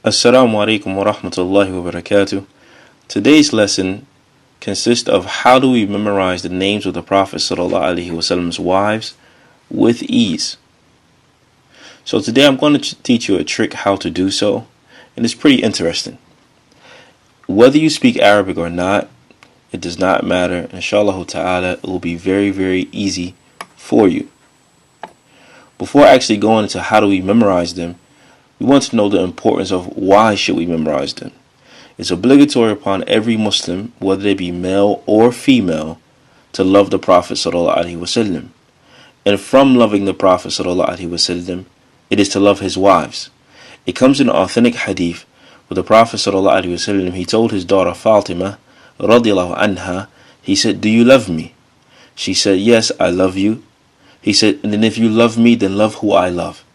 Assalamu alaikum wa rahmatullahi wa barakatuh. Today's lesson consists of how do we memorize the names of the Prophet sallallahu alaihi wasallam's wives with ease. So today I'm going to teach you a trick how to do so, and it's pretty interesting. Whether you speak Arabic or not, it does not matter. Inshallah ta'ala, it will be very, very easy for you. Before actually going into how do we memorize them, we want to know the importance of why should we memorize them. It's obligatory upon every Muslim, whether they be male or female, to love the Prophet sallallahu alaihi wasallam. And from loving the Prophet sallallahu alaihi wasallam, it is to love his wives. It comes in an authentic hadith where the Prophet sallallahu alaihi wasallam, he told his daughter Fatima radiyallahu anha, he said, "Do you love me?" She said, "Yes, I love you." He said, "And then if you love me, then love who I love."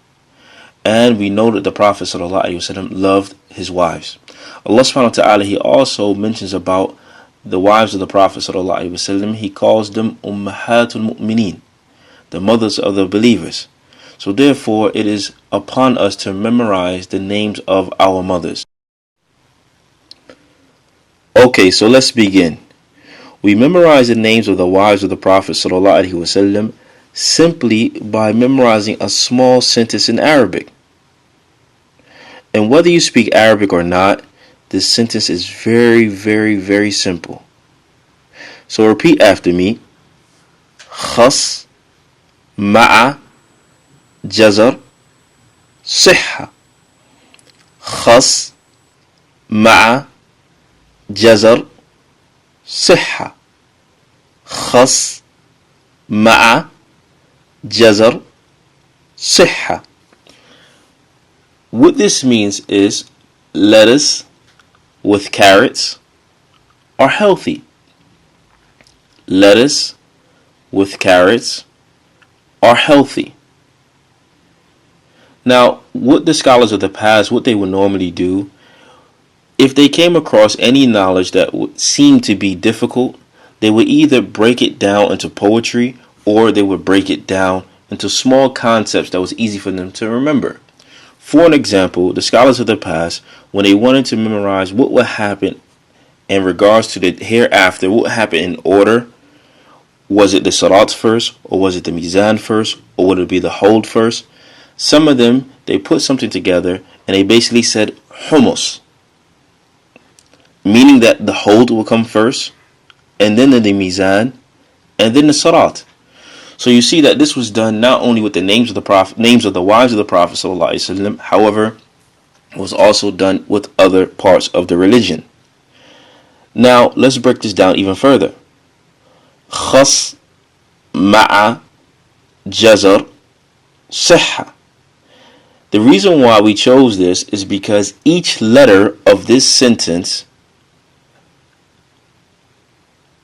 And we know that the Prophet ﷺ loved his wives. Allah subhanahu wa ta'ala, he also mentions about the wives of the Prophet ﷺ. He calls them Ummahatul Mu'mineen, the mothers of the believers. So therefore, it is upon us to memorize the names of our mothers. Okay, so let's begin. We memorize the names of the wives of the Prophet ﷺ simply by memorizing a small sentence in Arabic. And whether you speak Arabic or not, this sentence is very, very, very simple. So repeat after me. خص مع جزر صحة. خص مع جزر صحة. خص مع جزر صحة. What this means is lettuce with carrots are healthy. Lettuce with carrots are healthy. Now, what the scholars of the past, what they would normally do, if they came across any knowledge that would seem to be difficult, they would either break it down into poetry or they would break it down into small concepts that was easy for them to remember. For an example, the scholars of the past, when they wanted to memorize what would happen in regards to the hereafter, what would happen in order, was it the salat first, or was it the mizan first, or would it be the hold first? Some of them, they put something together and they basically said hummus, meaning that the hold will come first, and then the mizan, and then the salat. So you see that this was done not only with the names of the Prophet, names of the wives of the Prophet ﷺ, however, it was also done with other parts of the religion. Now let's break this down even further. خص مع جزر صحة. The reason why we chose this is because each letter of this sentence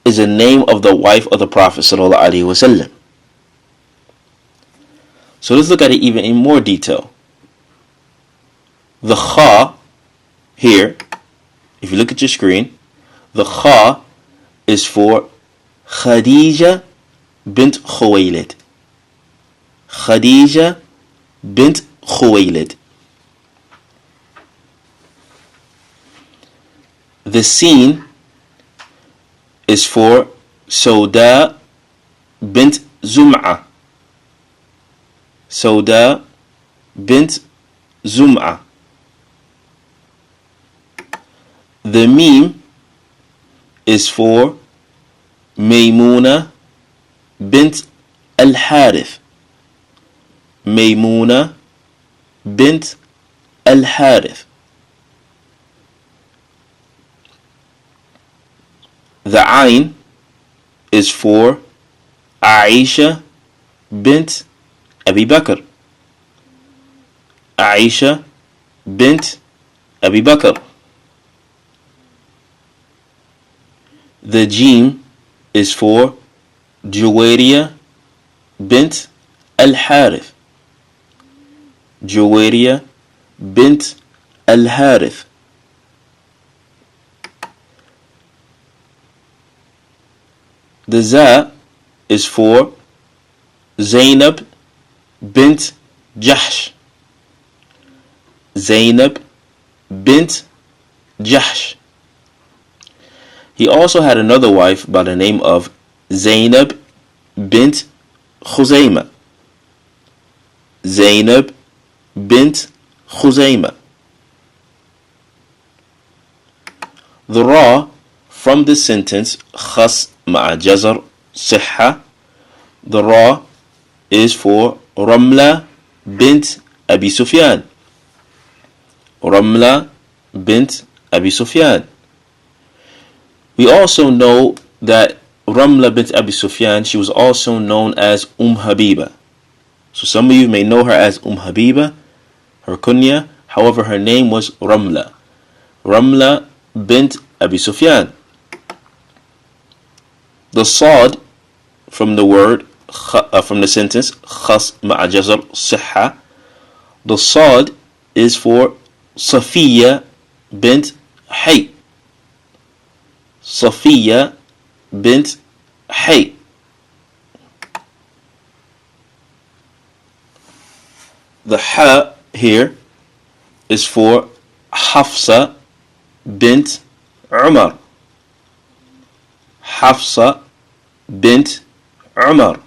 is a name of the wife of the Prophet ﷺ. So let's look at it even in more detail. The kha here, if you look at your screen, the kha is for Khadija bint Khuwaylid. Khadija bint Khuwaylid. The sin is for Sauda bint Zum'ah. Sauda bint Zum'ah. The meme is for Maymuna bint al-Harith. Maymuna bint al-Harith. The ayn is for Aisha bint Abi Bakr. Aisha bint Abi Bakr. The jim is for Juwayriya bint al-Harith. Juwayriya bint al-Harith. The za is for Zainab bint Jahsh. Zainab bint Jahsh. He also had another wife by the name of Zainab bint Khuzaymah. Zainab bint Khuzaymah. The ra from this sentence, khas ma'a jazar sihha, the ra is for Ramla bint Abi Sufyan. Ramla bint Abi Sufyan. We also know that Ramla bint Abi Sufyan, she was also known as Habiba. So some of you may know her as Habiba, her kunya. However, her name was Ramla. Ramla bint Abi Sufyan. The sad from the word, from the sentence, khas ma'a jazar sihha, the sad is for Safiya bint Hay. Safiya bint Hay. The ha here is for Hafsa bint Umar. Hafsa bint Umar.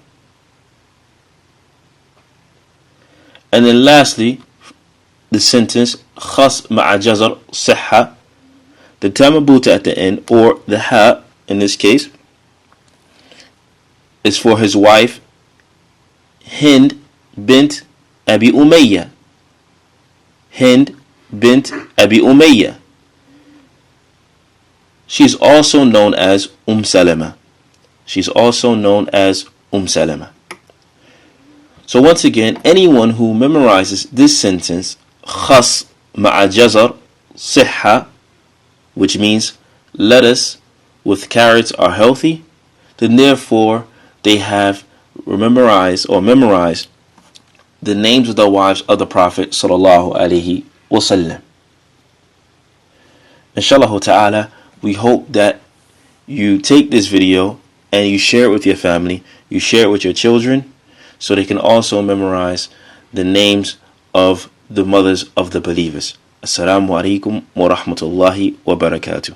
And then lastly, the sentence khas ma'a jazar sihha, the tamabuta at the end, or the ha in this case, is for his wife Hind bint Abi Umayyah. Hind bint Abi Umayyah. She's also known as Salama. She's also known as Salama. So once again, anyone who memorizes this sentence, khas ma'a jazar sihha, which means lettuce with carrots are healthy, then therefore they have memorized the names of the wives of the Prophet sallallahu alaihi wasallam. Inshallah ta'ala, we hope that you take this video and you share it with your family, you share it with your children, so they can also memorize the names of the mothers of the believers. Assalamu alaikum wa rahmatullahi wa barakatuh.